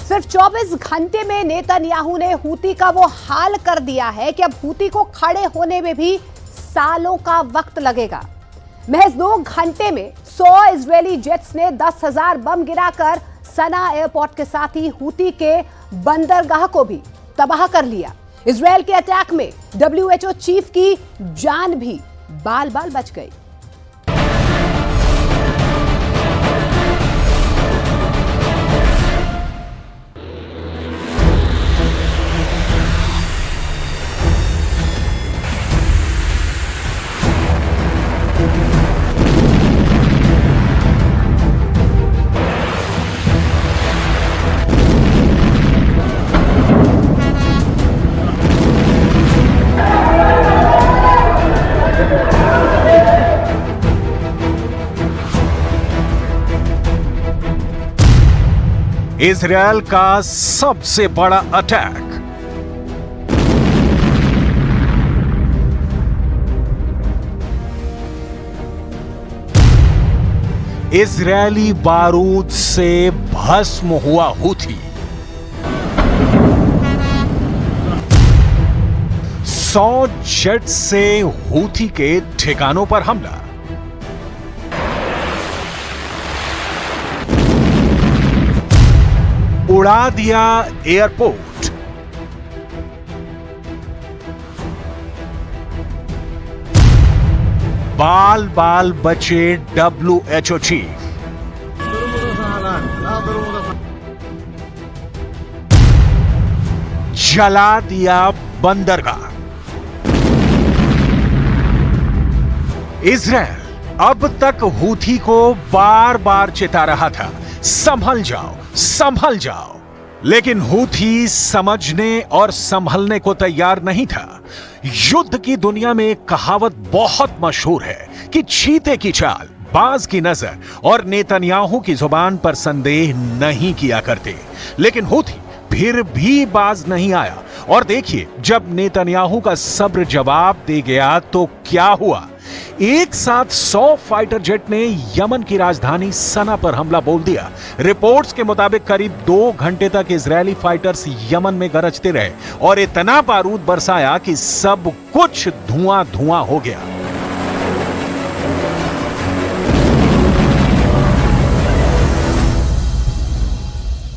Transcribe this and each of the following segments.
सिर्फ 24 घंटे में नेतन्याहू ने हूती का वो हाल कर दिया है कि अब हूती को खड़े होने में भी सालों का वक्त लगेगा। महज 2 घंटे में 100 इजरायली जेट्स ने 10,000 बम गिराकर सना एयरपोर्ट के साथ ही हूती के बंदरगाह को भी तबाह कर लिया। इजरायल के अटैक में WHO चीफ की जान भी बाल बाल बच गई। इजरायल का सबसे बड़ा अटैक। इजरायली बारूद से भस्म हुआ हूथी। 100 जेट से हूथी के ठिकानों पर हमला। उड़ा दिया एयरपोर्ट। बाल बाल बचे WHO चीफ। जला दिया बंदरगाह। इजरायल अब तक हूथी को बार बार चेता रहा था, संभल जाओ संभल जाओ, लेकिन हूथी समझने और संभलने को तैयार नहीं था। युद्ध की दुनिया में एक कहावत बहुत मशहूर है कि चीते की चाल, बाज की नजर और नेतन्याहू की जुबान पर संदेह नहीं किया करते। लेकिन हूथी फिर भी बाज नहीं आया। और देखिए, जब नेतन्याहू का सब्र जवाब दे गया तो क्या हुआ। एक साथ 100 फाइटर जेट ने यमन की राजधानी सना पर हमला बोल दिया। रिपोर्ट्स के मुताबिक करीब 2 घंटे तक इजरायली फाइटर्स यमन में गरजते रहे और इतना बारूद बरसाया कि सब कुछ धुआं धुआं हो गया।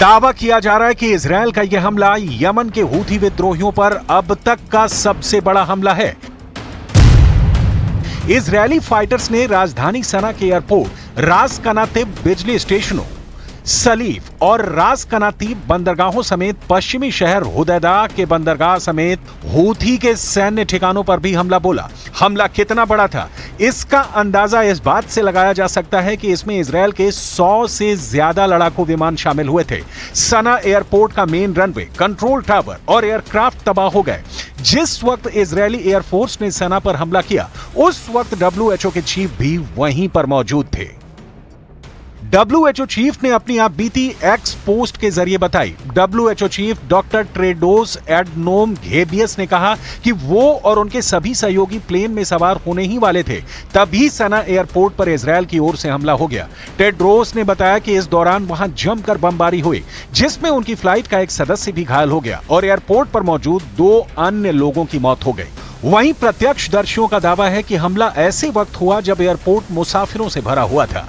दावा किया जा रहा है कि इजरायल का यह हमला यमन के हूथी विद्रोहियों पर अब तक का सबसे बड़ा हमला है। इजरायली फाइटर्स ने राजधानी सना के एयरपोर्ट, रास कनातिब बिजली स्टेशनों, सलीफ और रास कनातीब बंदरगाहों समेत पश्चिमी शहर हुदैदा के बंदरगाह समेत हूथी के सैन्य ठिकानों पर भी हमला बोला। हमला कितना बड़ा था, इसका अंदाजा इस बात से लगाया जा सकता है कि इसमें इजरायल के 100 से ज्यादा लड़ाकू विमान शामिल हुए थे। सना एयरपोर्ट का मेन रनवे, कंट्रोल टावर और एयरक्राफ्ट तबाह हो गए। जिस वक्त इजरायली एयरफोर्स ने सना पर हमला किया, उस वक्त WHO के चीफ भी वहीं पर मौजूद थे। WHO चीफ ने अपनी आप बीती एक्स पोस्ट के जरिए बताई। WHO chief doctor Tedros Adhanom Ghebreyesus ने कहा कि वो और उनके सभी सहयोगी प्लेन में सवार होने ही वाले थे, तभी सना एयरपोर्ट पर इजरायल की ओर से हमला हो गया। टेड्रोस ने बताया कि इस दौरान वहां जमकर बमबारी हुई, जिसमें उनकी फ्लाइट का एक सदस्य भी घायल हो गया और एयरपोर्ट पर मौजूद 2 अन्य लोगों की मौत हो गई। वहीं प्रत्यक्षदर्शियों का दावा है कि हमला ऐसे वक्त हुआ जब एयरपोर्ट मुसाफिरों से भरा हुआ था।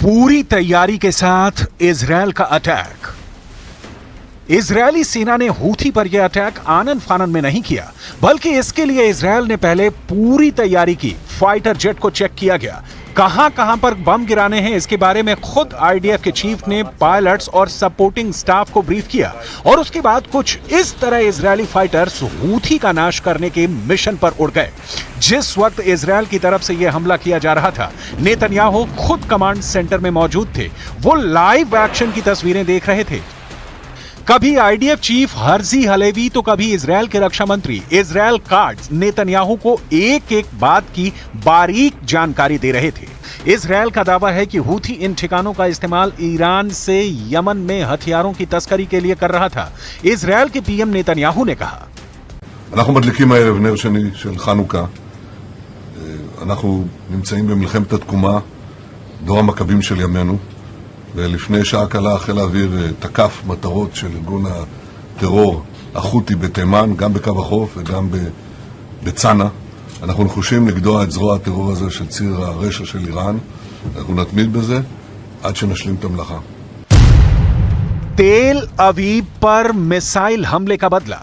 पूरी तैयारी के साथ इजरायल का अटैक। इजरायली सेना ने हूथी पर यह अटैक आनन फानन में नहीं किया, बल्कि इसके लिए इजरायल ने पहले पूरी तैयारी की। फाइटर जेट को चेक किया गया, कहां पर बम गिराने हैं इसके बारे में खुद IDF के चीफ ने पायलट्स और सपोर्टिंग स्टाफ को ब्रीफ किया और उसके बाद कुछ इस तरह इजरायली फाइटर्स हूथी का नाश करने के मिशन पर उड़ गए। जिस वक्त इजरायल की तरफ से यह हमला किया जा रहा था, नेतन्याहू खुद कमांड सेंटर में मौजूद थे। वो लाइव एक्शन की तस्वीरें देख रहे थे। कभी आईडीएफ चीफ हर्जी हलेवी तो कभी इजरायल के रक्षा मंत्री इजरायल काट्ज नेतन्याहू को एक एक बात की बारीक जानकारी दे रहे थे। इजरायल का दावा है कि हूथी इन ठिकानों का इस्तेमाल ईरान से यमन में हथियारों की तस्करी के लिए कर रहा था। इजरायल के पीएम नेतन्याहू ने कहा, אנחנו מדליקים הערב נר שני של חנוכה. אנחנו נמצאים במלחמת התקומה, דור המכבים של ימינו, ולפני שעה קלה חיל האוויר תקף מטרות של ארגון הטרור החותי בתימן, גם בקו החוף וגם בצנע. אנחנו נחושים לגדוע את זרוע הטרור הזה של ציר הרשע של איראן. אנחנו נתמיד בזה עד שנשלים את המלאכה. तेल अवीव पर मिसाइल हमले का बदला।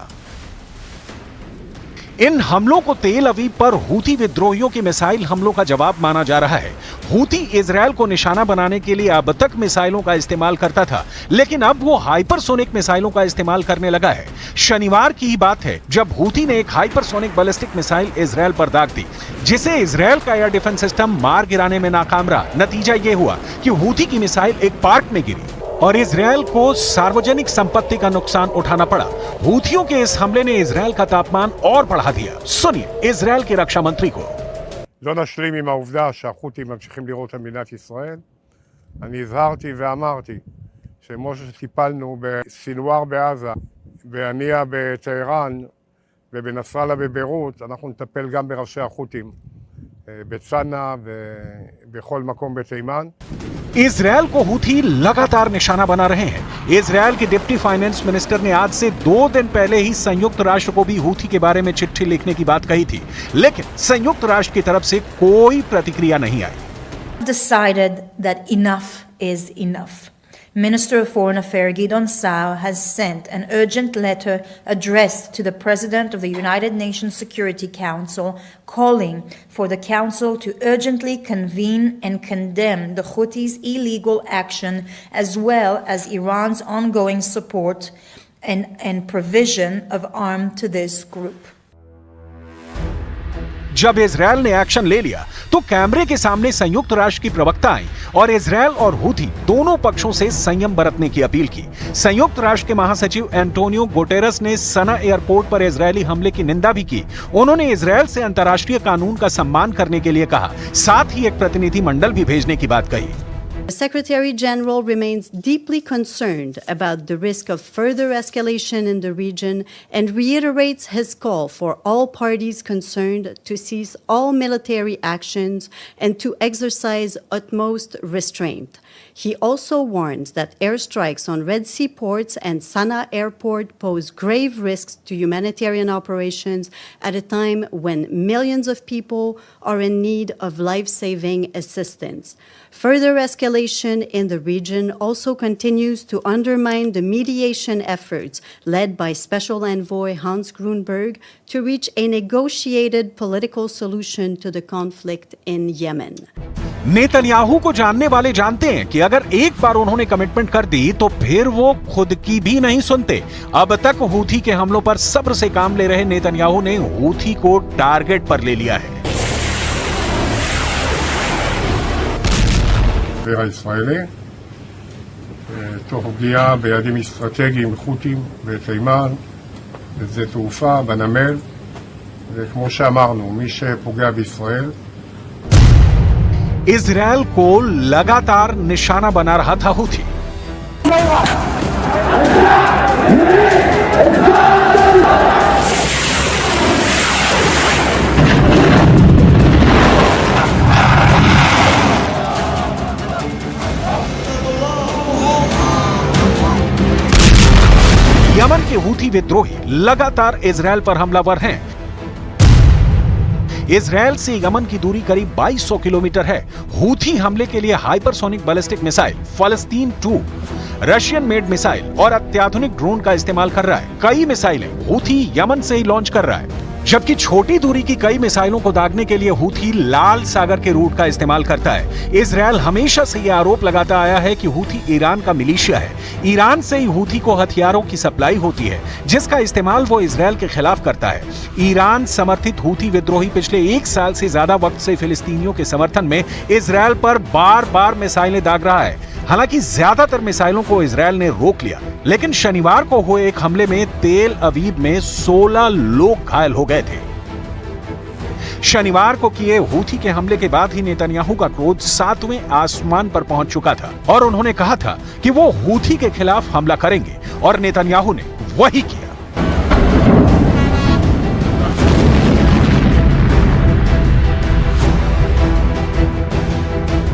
इन हमलों को तेल अवीव पर हूथी विद्रोहियों के मिसाइल हमलों का जवाब माना जा रहा है। हूथी इजरायल को निशाना बनाने के लिए अब तक मिसाइलों का इस्तेमाल करता था, लेकिन अब वो हाइपरसोनिक मिसाइलों का इस्तेमाल करने लगा है। शनिवार की ही बात है जब हूथी ने एक हाइपरसोनिक बैलिस्टिक मिसाइल इजरायल पर दाग दी, जिसे इजरायल का एयर डिफेंस सिस्टम मार गिराने में नाकाम रहा। नतीजा ये हुआ कि हूथी की मिसाइल एक पार्क में गिरी और इजरायल को सार्वजनिक संपत्ति का नुकसान उठाना पड़ा। हूथियों के इस हमले ने इजरायल का तापमान और बढ़ा दिया। सुनिए इजरायल के रक्षा मंत्री को। לא נשלים עם העובדה שהחות'ים ממשיכים לירות על מדינת ישראל. אני הזהרתי ואמרתי שכמו שטיפלנו בסינואר בעזה, בהנייה בטהרן ובנסראללה בביירות, אנחנו נטפל גם בראשי החות'ים בצנע ובכל מקום בתימן. इजरायल को हूथी लगातार निशाना बना रहे हैं। इजरायल के डिप्टी फाइनेंस मिनिस्टर ने आज से 2 दिन पहले ही संयुक्त राष्ट्र को भी हूथी के बारे में चिट्ठी लिखने की बात कही थी, लेकिन संयुक्त राष्ट्र की तरफ से कोई प्रतिक्रिया नहीं आई। Decided that enough is enough. Minister of Foreign Affairs Gideon Saar has sent an urgent letter addressed to the President of the United Nations Security Council calling for the Council to urgently convene and condemn the Houthis' illegal action as well as Iran's ongoing support and provision of arms to this group. जब Israel ने action ले लिया तो कैमरे के सामने संयुक्त राष्ट्र की प्रवक्ता आई और इजरायल और हूथी दोनों पक्षों से संयम बरतने की अपील की। संयुक्त राष्ट्र के महासचिव एंटोनियो गुटेरेस ने सना एयरपोर्ट पर इजरायली हमले की निंदा भी की। उन्होंने इजरायल से अंतर्राष्ट्रीय कानून का सम्मान करने के लिए कहा, साथ ही एक प्रतिनिधि मंडल भी भेजने की बात कही। The Secretary General remains deeply concerned about the risk of further escalation in the region and reiterates his call for all parties concerned to cease all military actions and to exercise utmost restraint. He also warns that airstrikes on Red Sea ports and Sana'a airport pose grave risks to humanitarian operations at a time when millions of people are in need of life-saving assistance. Further escalation in the region also continues to undermine the mediation efforts led by Special Envoy Hans Grunberg to reach a negotiated political solution to the conflict in Yemen. Netanyahu को जानने वाले जानते हैं कि अगर एक बार उन्होंने commitment कर दी तो फिर वो खुद की भी नहीं सुनते। अब तक हूथी के हमलों पर सब्र से काम ले रहे नेतन्याहू ने हूथी को टारगेट पर ले लिया है। הישראלי, תוך פגיעה ביעדים אסטרטגיים חות'ים בתימן, בשדה תעופה, בנמל, וכמו שאמרנו, מי שפוגע בישראל इजरायल को लगातार निशाना बना रहा था हूथी। यमन के हूथी विद्रोही लगातार इजरायल पर हमलावर हैं। इजरायल से यमन की दूरी करीब 2200 किलोमीटर है। हूथी हमले के लिए हाइपरसोनिक बैलिस्टिक मिसाइल फलस्तीन 2, रशियन मेड मिसाइल और अत्याधुनिक ड्रोन का इस्तेमाल कर रहा है। कई मिसाइलें हूथी यमन से ही लॉन्च कर रहा है, जबकि छोटी दूरी की कई मिसाइलों को दागने के लिए हूथी लाल सागर के रूट का इस्तेमाल करता है। इजरायल हमेशा से यह आरोप लगाता आया है कि हूथी ईरान का मिलिशिया है। ईरान से ही हूथी को हथियारों की सप्लाई होती है, जिसका इस्तेमाल वो इजरायल के खिलाफ करता है। ईरान समर्थित हूथी विद्रोही पिछले 1 साल से ज्यादा वक्त से फिलिस्तीनियों के समर्थन में इजरायल पर बार बार मिसाइलें दाग रहा है। हालांकि ज्यादातर मिसाइलों को इजरायल ने रोक लिया, लेकिन शनिवार को हुए एक हमले में तेल अवीव में 16 लोग घायल हो गए थे। शनिवार को किए हूथी के हमले के बाद ही नेतन्याहू का क्रोध 7वें आसमान पर पहुंच चुका था और उन्होंने कहा था कि वो हूथी के खिलाफ हमला करेंगे और नेतन्याहू ने वही किया।